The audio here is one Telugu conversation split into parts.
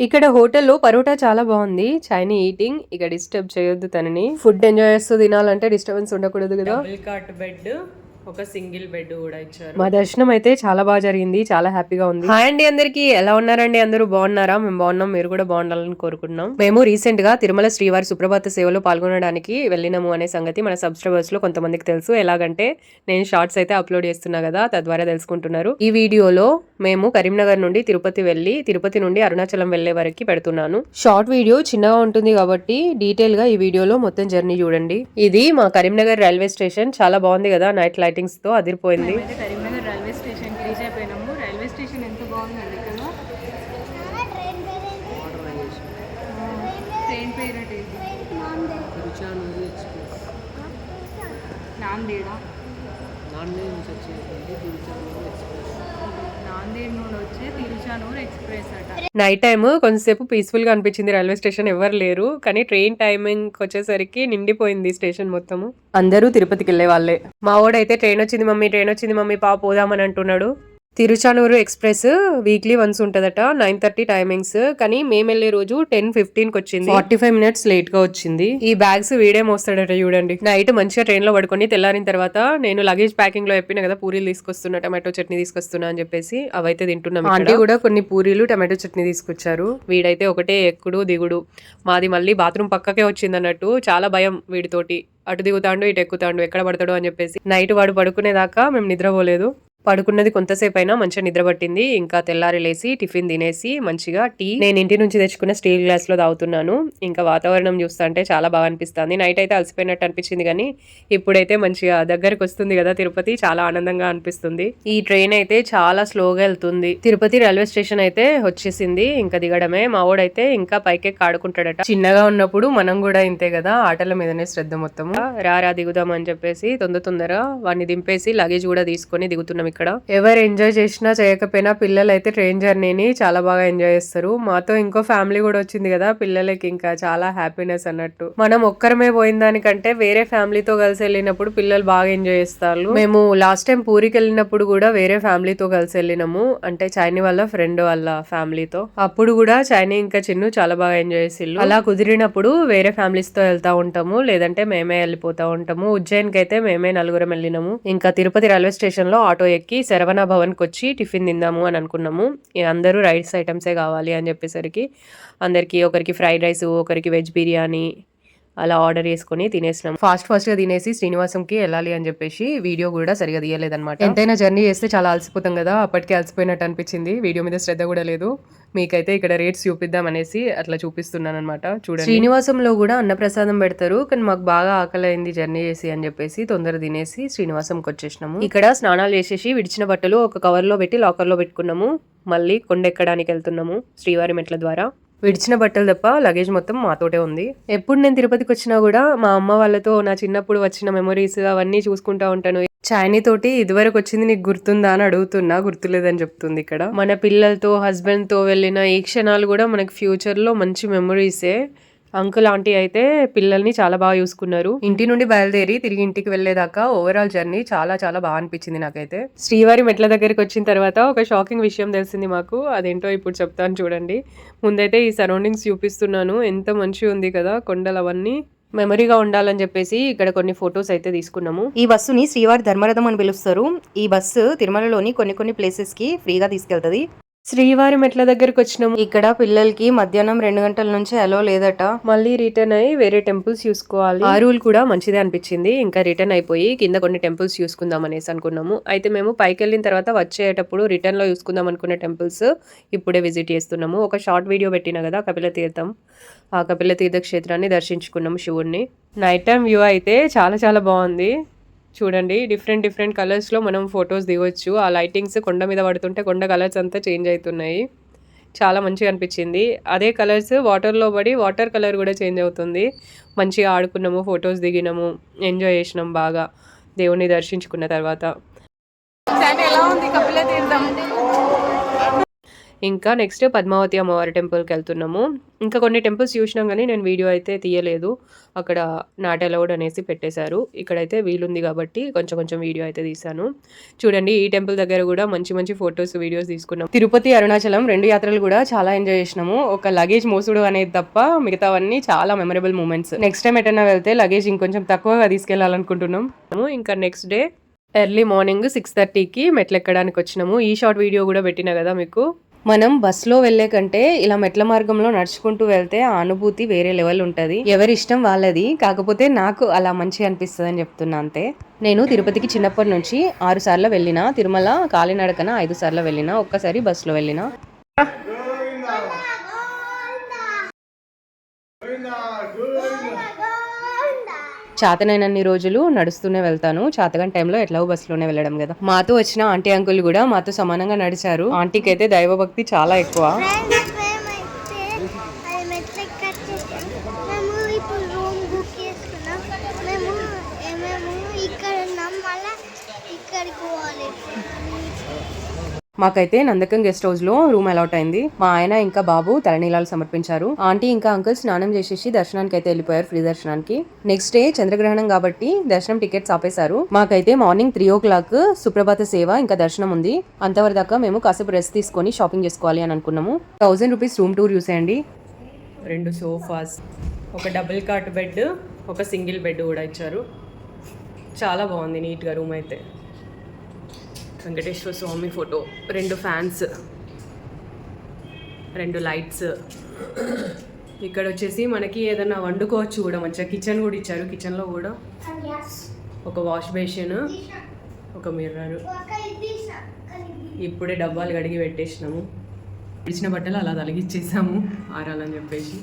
ఇక్కడ హోటల్లో పరోటా చాలా బాగుంది. చైనీ ఈటింగ్. ఇక డిస్టర్బ్ చేయొద్దు తనని. ఫుడ్ ఎంజాయ్ చేస్తూ తినాలంటే డిస్టర్బెన్స్ ఉండకూడదు కదా. డబుల్ కాట్ బెడ్, ఒక సింగిల్ బెడ్ కూడా ఇచ్చారు. మా దర్శనం అయితే చాలా బాగా జరిగింది. చాలా హ్యాపీగా ఉంది. హాయ్ అండి అందరికి, ఎలా ఉన్నారండి? అందరూ బాగున్నారా? మేము బాగున్నాం, మీరు కూడా బాగుండాలని కోరుకుంటున్నాం. మేము రీసెంట్ గా తిరుమల శ్రీవారి సుప్రభాత సేవలో పాల్గొనడానికి వెళ్ళినాము అనే సంగతి మన సబ్స్క్రైబర్స్ లో కొంతమందికి తెలుసు. ఎలాగంటే నేను షార్ట్స్ అయితే అప్లోడ్ చేస్తున్నా కదా, తద్వారా తెలుసుకుంటున్నారు. ఈ వీడియోలో మేము కరీంనగర్ నుండి తిరుపతి వెళ్ళి తిరుపతి నుండి అరుణాచలం వెళ్లే వరకు పెడుతున్నాను. షార్ట్ వీడియో చిన్నగా ఉంటుంది కాబట్టి డీటెయిల్ గా ఈ వీడియోలో మొత్తం జర్నీ చూడండి. ఇది మా కరీంనగర్ రైల్వే స్టేషన్. చాలా బాగుంది కదా, నైట్ లైటింగ్స్ తో అదిరిపోయింది. కరీంనగర్ రైల్వే స్టేషన్ కి రీచ్ అయిపోయినాము. రైల్వే స్టేషన్ ఎంత బాగుందండి కదా. ట్రైన్ పేరు నైట్ టైమ్ కొంచెంసేపు పీస్ఫుల్ గా అనిపించింది. రైల్వే స్టేషన్ ఎవరు లేరు, కానీ ట్రైన్ టైమింగ్ వచ్చేసరికి నిండిపోయింది స్టేషన్ మొత్తము. అందరూ తిరుపతికి వెళ్లే వాళ్ళే. మా వాడైతే ట్రైన్ వచ్చింది మమ్మీ పోదామని అంటున్నాడు. తిరుచానూరు ఎక్స్ప్రెస్ వీక్లీ వన్స్ ఉంటదట. 9:30 టైమింగ్స్, కానీ మేము వెళ్లే రోజు 10:15 వచ్చింది. 45 మినిట్స్ లేట్ గా వచ్చింది. ఈ బ్యాగ్స్ వీడే మోస్తాడట చూడండి. నైట్ మంచిగా ట్రైన్ లో పడుకొని తెల్లారిన తర్వాత నేను లగేజ్ ప్యాకింగ్ లో చెప్పిన కదా, పూరీలు తీసుకొస్తున్నా, టమాటో చట్నీ తీసుకొస్తున్నా అని చెప్పేసి అవైతే తింటున్నాం. ఆంటీ కూడా కొన్ని పూరీలు టమాటో చట్నీ తీసుకొచ్చారు. వీడైతే ఒకటే ఎక్కుడు దిగుడు. మాది మళ్ళీ బాత్రూమ్ పక్కకే వచ్చింది అన్నట్టు. చాలా భయం వీడితోటి. అటు దిగుతాండు ఇటు ఎక్కుతాండు, ఎక్కడ పడతాడు అని చెప్పేసి. నైట్ వాడు పడుకునేదాకా మేము నిద్రపోలేదు. పడుకున్నది కొంతసేపు అయినా మంచిగా నిద్ర పట్టింది. ఇంకా తెల్లారి లేసి టిఫిన్ తినేసి మంచిగా టీ నేను ఇంటి నుంచి తెచ్చుకున్న స్టీల్ గ్లాస్ లో తాగుతున్నాను. ఇంకా వాతావరణం చూస్తుంటే చాలా బాగా అనిపిస్తుంది. నైట్ అయితే అలసిపోయినట్టు అనిపించింది, కానీ ఇప్పుడైతే మంచిగా దగ్గరకు వస్తుంది కదా తిరుపతి, చాలా ఆనందంగా అనిపిస్తుంది. ఈ ట్రైన్ అయితే చాలా స్లోగా వెళ్తుంది. తిరుపతి రైల్వే స్టేషన్ అయితే వచ్చేసింది. ఇంకా దిగడమే. మా వాడైతే ఇంకా పైకే ఆడుకుంటాడట. చిన్నగా ఉన్నప్పుడు మనం కూడా ఇంతే కదా, ఆటల మీదనే శ్రద్ధ మొత్తము. రారా దిగుదాం అని చెప్పేసి తొందర వాడిని దింపేసి లగేజ్ కూడా తీసుకొని దిగుతున్నాం. ఇక్కడ ఎవరు ఎంజాయ్ చేసినా చేయకపోయినా పిల్లలు అయితే ట్రైన్ జర్నీని చాలా బాగా ఎంజాయ్ చేస్తారు. మాతో ఇంకో ఫ్యామిలీ కూడా వచ్చింది కదా, పిల్లలకి ఇంకా చాలా హ్యాపీనెస్ అన్నట్టు. మనం ఒక్కరమే పోయిన దానికంటే వేరే ఫ్యామిలీతో కలిసి వెళ్ళినప్పుడు పిల్లలు బాగా ఎంజాయ్ చేస్తారు. మేము లాస్ట్ టైం పూరికి వెళ్ళినప్పుడు కూడా వేరే ఫ్యామిలీతో కలిసి వెళ్ళినాము, అంటే చైనీ వాళ్ళ ఫ్రెండ్ వాళ్ళ ఫ్యామిలీతో. అప్పుడు కూడా చైనీ ఇంకా చిన్ను చాలా బాగా ఎంజాయ్ చేసిల్లు. అలా కుదిరినప్పుడు వేరే ఫ్యామిలీస్ తో వెళ్తా ఉంటాము, లేదంటే మేమే వెళ్ళిపోతా ఉంటాము. ఉజ్జయిన్కి అయితే మేమే నలుగురం వెళ్ళినాము. ఇంకా తిరుపతి రైల్వే స్టేషన్ లో ఆటో ఎక్కి శరవణ భవన్కి వచ్చి టిఫిన్ తిందాము అని అనుకున్నాము. అందరూ రైస్ ఐటమ్సే కావాలి అని చెప్పేసరికి అందరికి, ఒకరికి ఫ్రైడ్ రైస్, ఒకరికి వెజ్ బిర్యానీ అలా ఆర్డర్ చేసుకుని తినేసినాం. ఫాస్ట్ గా తినేసి శ్రీనివాసంకి వెళ్ళాలి అని చెప్పేసి వీడియో కూడా సరిగా తీయలేదన్నమాట. ఎంతైనా జర్నీ చేస్తే చాలా అలసిపోతాం కదా, అప్పటికే అలసిపోయినట్టు అనిపించింది. వీడియో మీద శ్రద్ధ కూడా లేదు. మీకైతే ఇక్కడ రేట్స్ చూపిద్దాం అనేసి అట్లా చూపిస్తున్నాను అనమాట. చూడండి, శ్రీనివాసంలో కూడా అన్నప్రసాదం పెడతారు, కానీ మాకు బాగా ఆకలైంది జర్నీ చేసి అని చెప్పేసి తొందర తినేసి శ్రీనివాసంకి వచ్చేసినాము. ఇక్కడ స్నానాలు చేసేసి విడిచిన బట్టలు ఒక కవర్ లో పెట్టి లాకర్ లో పెట్టుకున్నాము. మళ్ళీ కొండ ఎక్కడానికి వెళ్తున్నాము శ్రీవారి మెట్ల ద్వారా. విడిచిన బట్టలు తప్ప లగేజ్ మొత్తం మాతోటే ఉంది. ఎప్పుడు నేను తిరుపతికి వచ్చినా కూడా మా అమ్మ వాళ్ళతో నా చిన్నప్పుడు వచ్చిన మెమరీస్ అవన్నీ చూసుకుంటా ఉంటాను. చైనీ తోటి ఇదివరకు వచ్చింది నీకు గుర్తుందా అని అడుగుతున్నా, గుర్తులేదని చెప్తుంది. ఇక్కడ మన పిల్లలతో హస్బెండ్ తో వెళ్ళిన ఈ క్షణాలు కూడా మనకి ఫ్యూచర్ లో మంచి మెమరీసే. అంకుల్ ఆంటీ అయితే పిల్లల్ని చాలా బాగా చూసుకున్నారు. ఇంటి నుండి బయలుదేరి తిరిగి ఇంటికి వెళ్లేదాకా ఓవరాల్ జర్నీ చాలా చాలా బాగా అనిపించింది నాకైతే. శ్రీవారి మెట్ల దగ్గరికి వచ్చిన తర్వాత ఒక షాకింగ్ విషయం తెలిసింది మాకు. అదేంటో ఇప్పుడు చెప్తాను చూడండి. ముందైతే ఈ సరౌండింగ్స్ చూపిస్తున్నాను. ఎంత మంచిగా ఉంది కదా, కొండలు అవన్నీ మెమరీగా ఉండాలని చెప్పేసి ఇక్కడ కొన్ని ఫొటోస్ అయితే తీసుకున్నాము. ఈ బస్సుని శ్రీవారి ధర్మరథం అని పిలుస్తారు. ఈ బస్సు తిరుమలలోని కొన్ని ప్లేసెస్ కి ఫ్రీగా తీసుకెళ్తది. శ్రీవారి మెట్ల దగ్గరకు వచ్చినాము. ఇక్కడ పిల్లలకి మధ్యాహ్నం 2 గంటల నుంచి అలో లేదట. మళ్ళీ రిటర్న్ అయ్యి వేరే టెంపుల్స్ చూసుకోవాలి. ఆ రూల్ కూడా మంచిదే అనిపించింది. ఇంకా రిటర్న్ అయిపోయి కింద కొన్ని టెంపుల్స్ చూసుకుందాం అనేసి అనుకున్నాము. అయితే మేము పైకి వెళ్ళిన తర్వాత వచ్చేటప్పుడు రిటర్న్ లో చూసుకుందాం అనుకున్న టెంపుల్స్ ఇప్పుడే విజిట్ చేస్తున్నాము. ఒక షార్ట్ వీడియో పెట్టినా కదా కపిల తీర్థం, ఆ కపిల తీర్థ క్షేత్రాన్ని దర్శించుకున్నాము శివుడిని. నైట్ టైం వ్యూ అయితే చాలా చాలా బాగుంది. చూడండి, డిఫరెంట్ కలర్స్లో మనం ఫొటోస్ దిగొచ్చు. ఆ లైటింగ్స్ కొండ మీద పడుతుంటే కొండ కలర్స్ అంతా చేంజ్ అవుతున్నాయి. చాలా మంచిగా అనిపించింది. అదే కలర్స్ వాటర్లో పడి వాటర్ కలర్ కూడా చేంజ్ అవుతుంది. మంచిగా ఆడుకున్నాము, ఫొటోస్ దిగినాము, ఎంజాయ్ చేసినాం బాగా దేవుణ్ణి దర్శించుకున్న తర్వాత. ఎలా ఉంది కపిల తీర్థం? ఇంకా నెక్స్ట్ పద్మావతి అమ్మవారి టెంపుల్కి వెళ్తున్నాము. ఇంకా కొన్ని టెంపుల్స్ చూసినాం కానీ నేను వీడియో అయితే తీయలేదు, అక్కడ నాట్ అలౌడ్ అనేసి పెట్టేశారు. ఇక్కడైతే వీలుంది కాబట్టి కొంచెం కొంచెం వీడియో అయితే తీశాను. చూడండి ఈ టెంపుల్ దగ్గర కూడా మంచి మంచి ఫొటోస్ వీడియోస్ తీసుకున్నాం. తిరుపతి అరుణాచలం 2 యాత్రలు కూడా చాలా ఎంజాయ్ చేసినాము. ఒక లగేజ్ మోసుడు అనేది తప్ప మిగతావన్నీ చాలా మెమరబుల్ మూమెంట్స్. నెక్స్ట్ టైం ఎటైనా వెళ్తే లగేజ్ ఇంకొంచెం తక్కువగా తీసుకెళ్లాలనుకుంటున్నాం. ఇంకా నెక్స్ట్ డే ఎర్లీ మార్నింగ్ 6:30కి మెట్లు ఎక్కడానికి వచ్చినాము. ఈ షార్ట్ వీడియో కూడా పెట్టినా కదా మీకు. మనం బస్సులో వెళ్లే కంటే ఇలా మెట్ల మార్గంలో నడుచుకుంటూ వెళ్తే ఆ అనుభూతి వేరే లెవెల్ ఉంటుంది. ఎవరి ఇష్టం వాళ్ళది, కాకపోతే నాకు అలా మంచిగా అనిపిస్తుంది అని చెప్తున్నా అంతే. నేను తిరుపతికి చిన్నప్పటి నుంచి 6 సార్లు వెళ్ళినా, తిరుమల కాలినడకన 5 సార్లు వెళ్ళినా, ఒక్కసారి బస్సులో వెళ్ళినా. చేతనైనన్ని రోజులు నడుస్తూనే వెళ్తాను. చేతగాని టైంలో ఎట్లాగో బస్సులోనే వెళ్ళడం కదా. మాతో వచ్చిన ఆంటీ అంకుల్ కూడా మాతో సమానంగా నడిచారు. ఆంటీకి అయితే దైవభక్తి చాలా ఎక్కువ. మాకైతే నందకం గెస్ట్ హౌస్ లో రూమ్ అలాట్ అయింది. మా ఆయన ఇంకా బాబు తలనీలాలు సమర్పించారు. ఆంటీ ఇంకా అంకుల్ స్నానం చేసేసి దర్శనానికి అయితే వెళ్ళిపోయారు, ఫ్రీ దర్శనానికి. నెక్స్ట్ డే చంద్రగ్రహణం కాబట్టి దర్శనం టికెట్స్ ఆపేశారు. మాకైతే మార్నింగ్ 3 o'clock సుప్రభాత సేవ ఇంకా దర్శనం ఉంది. అంతవరకు దాకా మేము కాసేపు రెస్ట్ తీసుకొని షాపింగ్ చేసుకోవాలి అని అనుకున్నాము. 1000 రూపీస్ రూమ్ టూర్ చూసేయండి. 2 సోఫాస్, ఒక డబుల్ కాట్ బెడ్, ఒక సింగిల్ బెడ్ కూడా ఇచ్చారు. చాలా బాగుంది నీట్గా రూమ్ అయితే. వెంకటేశ్వర స్వామి ఫోటో, 2 ఫ్యాన్స్, 2 లైట్స్. ఇక్కడ వచ్చేసి మనకి ఏదైనా వండుకోవచ్చు కూడా, మంచిగా కిచెన్ కూడా ఇచ్చారు. కిచెన్లో కూడా ఒక వాష్ బేసిన్, ఒక మిర్రర్. ఇప్పుడే డబ్బాలు కడిగి పెట్టేసినాము. ఇచ్చిన బట్టలు అలా తలిగిచ్చేసాము ఆరాలని చెప్పేసి.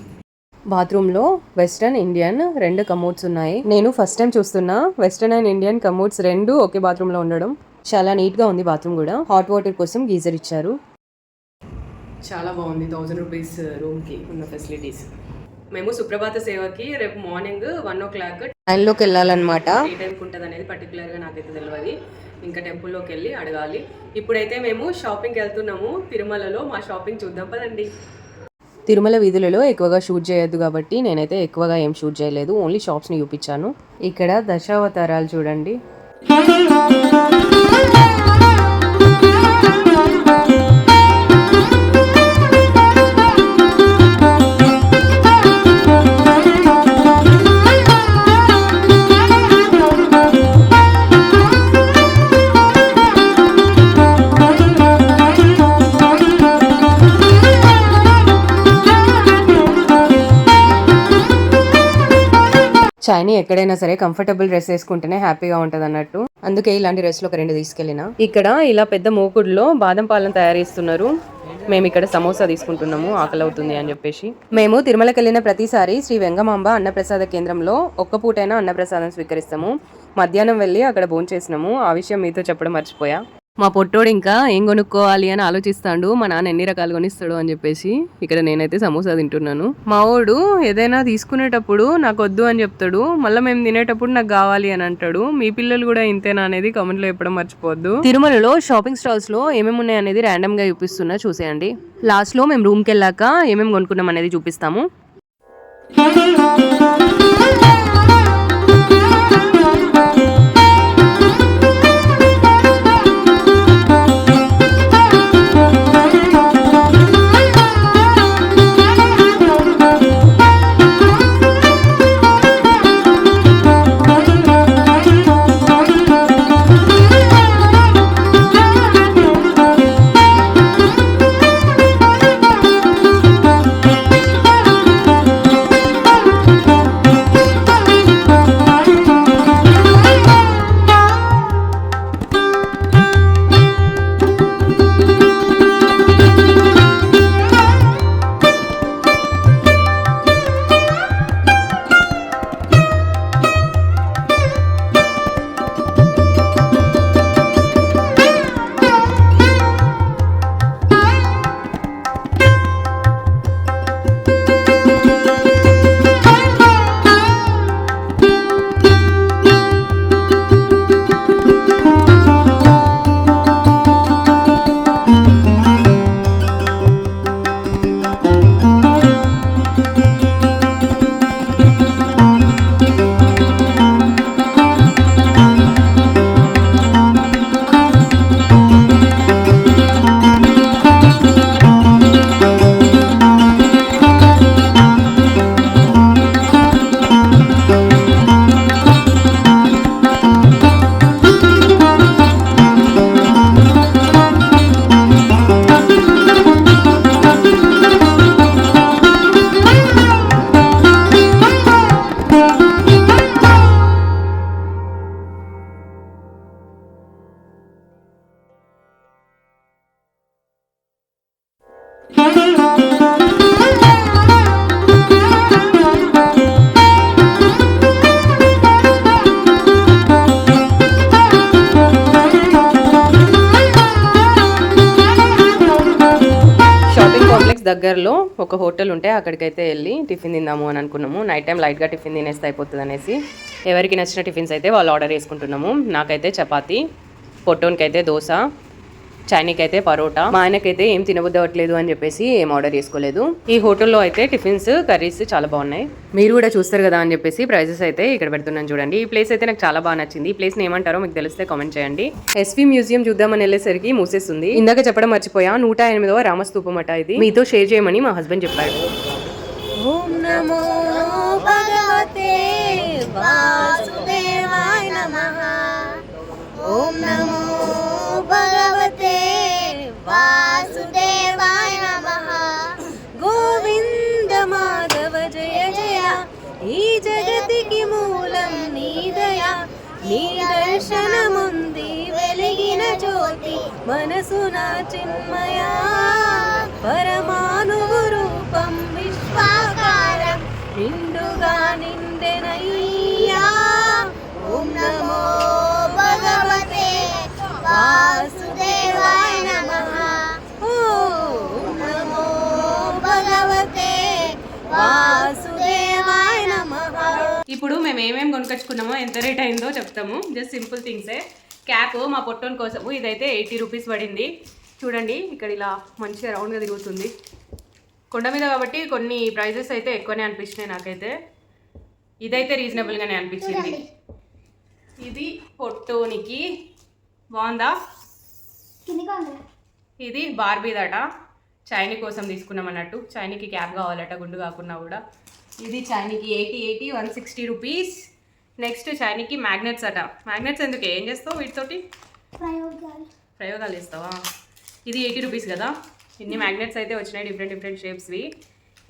బాత్రూంలో వెస్టర్న్ ఇండియన్ 2 కమోడ్స్ ఉన్నాయి. నేను ఫస్ట్ టైం చూస్తున్నా వెస్టర్న్ అండ్ ఇండియన్ కమోడ్స్ 2 ఒకే బాత్రూంలో ఉండడం. చాలా నీట్గా ఉంది బాత్రూమ్ కూడా. హాట్ వాటర్ కోసం గీజర్ ఇచ్చారు. చాలా బాగుంది 1000 రూపీస్ రూమ్కి ఉన్న ఫెసిలిటీస్. మేము సుప్రభాత సేవకి రేపు మార్నింగ్ 1 o'clock లైన్లోకి వెళ్ళాలన్నమాట. ఏ టైంకి ఉంటుంది అనేది పర్టికులర్గా నాకైతే తెలియదు. ఇంకా టెంపుల్లోకి వెళ్ళి అడగాలి. ఇప్పుడైతే మేము షాపింగ్కి వెళ్తున్నాము తిరుమలలో. మా షాపింగ్ చూద్దాం పదండి. తిరుమల వీధులలో ఎక్కువగా షూట్ చేయొద్దు కాబట్టి నేనైతే ఎక్కువగా ఏం షూట్ చేయలేదు, ఓన్లీ షాప్స్ని చూపించాను. ఇక్కడ దశావతారాలు చూడండి. చాయ్ని ఎక్కడైనా సరే కంఫర్టబుల్ డ్రెస్ వేసుకుంటేనే హ్యాపీగా ఉంటది అన్నట్టు. అందుకే ఇలాంటి డ్రెస్లు ఒక 2 తీసుకెళ్ళిన. ఇక్కడ ఇలా పెద్ద మూకుడులో బాదం పాలను తయారు చేస్తున్నారు. మేము ఇక్కడ సమోసా తీసుకుంటున్నాము, ఆకలి అవుతుంది అని చెప్పేసి. మేము తిరుమలకి వెళ్ళిన ప్రతిసారి శ్రీ వెంగమాంబ అన్నప్రసాద కేంద్రంలో ఒక్క పూటైనా అన్నప్రసాదం స్వీకరిస్తాము. మధ్యాహ్నం వెళ్ళి అక్కడ భోంచేసినాము. ఆ విషయం మీతో చెప్పడం మర్చిపోయా. మా పొట్టోడు ఇంకా ఏం కొనుక్కోవాలి అని ఆలోచిస్తాడు, మా నాన్న ఎన్ని రకాలు కొనిస్తాడు అని చెప్పేసి. ఇక్కడ నేనైతే సమోసా తింటున్నాను. మా వాడు ఏదైనా తీసుకునేటప్పుడు నాకు వద్దు అని చెప్తాడు, మళ్ళీ మేము తినేటప్పుడు నాకు కావాలి అని అంటాడు. మీ పిల్లలు కూడా ఇంతేనా అనేది కామెంట్ లో చెప్పడం మర్చిపోవద్దు. తిరుమలలో షాపింగ్ స్టాల్స్ లో ఏమేమి ఉన్నాయి అనేది ర్యాండమ్ గా చూపిస్తున్నా, చూసేయండి. లాస్ట్ లో మేము రూమ్కి వెళ్ళాక ఏమేమి కొనుక్కున్నాం అనేది చూపిస్తాము. దగ్గరలో ఒక హోటల్ ఉంటే అక్కడికైతే వెళ్ళి టిఫిన్ తిందాము అని అనుకున్నాము. నైట్ టైం లైట్గా టిఫిన్ తినేస్తే అయిపోతుంది అనేసి ఎవరికి నచ్చిన టిఫిన్స్ అయితే వాళ్ళు ఆర్డర్ చేసుకుంటున్నాము. నాకైతే చపాతీ, పొట్టోన్కి అయితే దోశ, చైనీకి అయితే పరోటా, మా ఆయనకైతే ఏం తినబుద్ధి అవ్వట్లేదు అని చెప్పేసి ఏం ఆర్డర్ చేసుకోలేదు. ఈ హోటల్లో అయితే టిఫిన్స్, కర్రీస్ చాలా బాగున్నాయి. మీరు కూడా చూస్తారు కదా అని చెప్పేసి ప్రైజెస్ అయితే ఇక్కడ పెడుతున్నాను చూడండి. ఈ ప్లేస్ అయితే నాకు చాలా బాగా నచ్చింది. ఈ ప్లేస్ ఏమంటారో మీకు తెలిస్తే కామెంట్ చేయండి. ఎస్వి మ్యూజియం చూద్దామని వెళ్ళేసరికి మూసేస్తుంది. ఇందాక చెప్పడం మర్చిపోయా, 108వ రామస్తూపం అట ఇది. మీతో షేర్ చేయమని మా హస్బెండ్ చెప్పాడు. ఓం నమో భగవతే వాసుదేవాయ నమః. ఓం నమో భగవతే వాసుదేవాయ నమః. గోవింద మాధవ జయ జయ, ఈ జగతికి మూలం నీ దయ. నీ దర్శనముంది వెలిగిన జ్యోతి, మనసున చిన్మయ పరమాణువు రూపం విశ్వాకారం, నిండుగా నిండెనయ్యా. ఓం నమో భగవతే వాసుదేవాయ నమః. ఓం నమో భగవతే వాసుదేవాయ నమః. ఇప్పుడు మేము ఏమేమి కొనుకొచ్చుకున్నామో, ఎంత రేట్ అయిందో చెప్తాము. Just simple థింగ్సే. క్యాప్ మా పొట్టోన్ కోసము ఇదైతే 80 రూపీస్ పడింది. చూడండి ఇక్కడ ఇలా మంచిగా రౌండ్గా తిరుగుతుంది. కొండ మీద కాబట్టి కొన్ని ప్రైజెస్ అయితే ఎక్కువనే అనిపించినాయి నాకైతే. ఇదైతే రీజనబుల్గానే అనిపించింది. ఇది పొట్టోనికి బాగుందా? ఇది బార్బీదట, చైనీ కోసం తీసుకున్నాం అన్నట్టు. చైనీకి క్యాప్ కావాలట గుండు కాకున్నా కూడా. ఇది చైనీకి 80 160 రూపీస్. నెక్స్ట్ చైనీకి మ్యాగ్నెట్స్ అట. మ్యాగ్నెట్స్ ఎందుకు, ఏం చేస్తావు వీటితోటి? ప్రయోగాలు చేస్తావా? ఇది 80 రూపీస్ కదా. ఇన్ని మ్యాగ్నెట్స్ అయితే వచ్చినాయి, డిఫరెంట్ షేప్స్వి.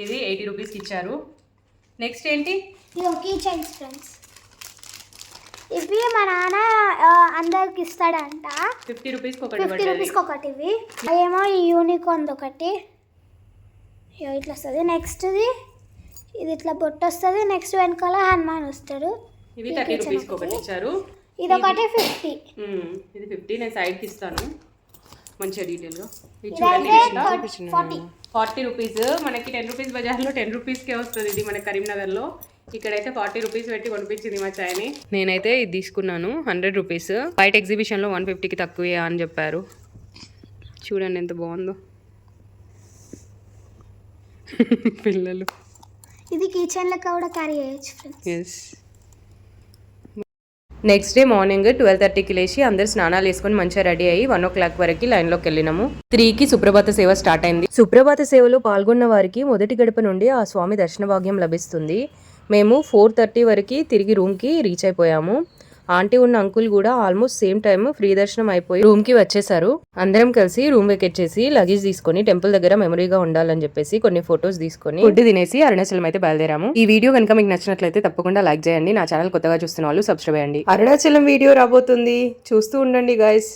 ఇది 80 రూపీస్కి ఇచ్చారు. నెక్స్ట్ ఏంటి? ఇవి మా నాన్న అందరికి ఇస్తాడంట. 50 రూపీస్కి ఒకటి. ఇవి ఏమో ఈ యూనికార్న్ ఒకటి ఇట్లా వస్తుంది. నెక్స్ట్ది ఇది ఇట్లా బొట్టు వస్తుంది. నెక్స్ట్ వెనకాల హనుమాన్ వస్తాడు. ఇవి 30 రూపీస్కి ఒకటి ఇచ్చారు. ఇది ఒకటి 50. ఇది 50. నేను సైడ్కి ఇస్తాను మంచిగా డీటెయిల్గా. 40 రూపీస్. మనకి 10 రూపీస్ బజార్లో 10 రూపీస్కే వస్తుంది. ఇది మన కరీంనగర్లో. ఇక్కడైతే 40 రూపీస్ పెట్టి కొనిపించింది మా చాయ్ని. నేనైతే ఇది తీసుకున్నాను 100 రూపీస్. బయట ఎగ్జిబిషన్లో 150కి తక్కువే అని చెప్పారు. చూడండి ఎంత బాగుందో పిల్లలు. ఇది కిచెన్ లెక్క కూడా క్యారీ చేయొచ్చు friends. Yes. Next day morning 12:30కి లేచి అందరు స్నానాలు వేసుకొని మంచిగా రెడీ అయ్యి 1 o'clock వరకు లైన్లోకి వెళ్ళినాము. 3కి సుప్రభాత సేవ స్టార్ట్ అయింది. సుప్రభాత సేవలో పాల్గొన్న వారికి మొదటి గడప నుండి ఆ స్వామి దర్శన భాగ్యం లభిస్తుంది. మేము 4:30 వరకు తిరిగి రూమ్కి రీచ్ అయిపోయాము. ఆంటీ ఉన్న అంకుల్ కూడా ఆల్మోస్ట్ సేమ్ టైం ఫ్రీ దర్శనం అయిపోయి రూమ్కి వచ్చేసారు. అందరం కలిసి రూమ్ వెకెట్ చేసి లగేజ్ తీసుకొని టెంపుల్ దగ్గర మెమరీగా ఉండాలని చెప్పేసి కొన్ని ఫొటోస్ తీసుకొని ఫుడ్ తినేసి అరుణాచలం అయితే బయలుదేరాము. ఈ వీడియో కనుక మీకు నచ్చినట్లయితే తప్పకుండా లైక్ చేయండి. నా ఛానల్ కొత్తగా చూస్తున్న వాళ్ళు సబ్స్క్రైబ్ చేయండి. అరుణాచలం వీడియో రాబోతుంది, చూస్తూ ఉండండి గైస్.